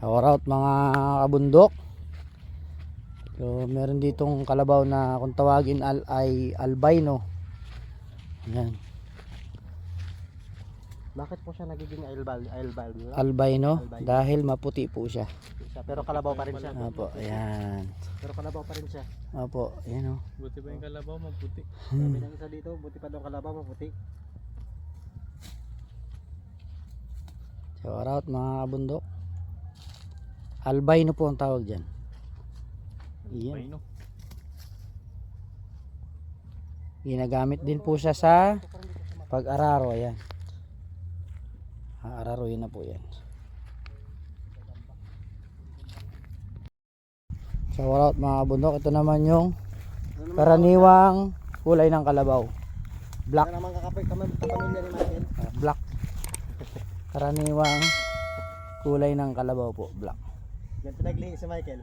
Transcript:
Shout out mga kabundok. So meron ditong kalabaw na kung tawagin ay albino. Yan. Bakit po siya nagiging albino? Albino dahil maputi po siya. Pero kalabaw pa rin siya. Opo, ayan. Pero kalabaw pa rin siya. Opo, ayan o. Buti pa yung kalabaw maputi. Sabi ng isa dito, buti pa daw kalabaw maputi. Shout out mga kabundok. Albino po ang tawag dyan. Iyan. Albino. Ginagamit din po siya sa pag-araro. Ayan. Aararuin na po yan. Shout out mga kabundok. Ito naman yung karaniwang kulay ng kalabaw. Black. Ano naman kapamilya ni Michael? Black. Karaniwang kulay ng kalabaw po. Black. Yan pinaglihi si Michael.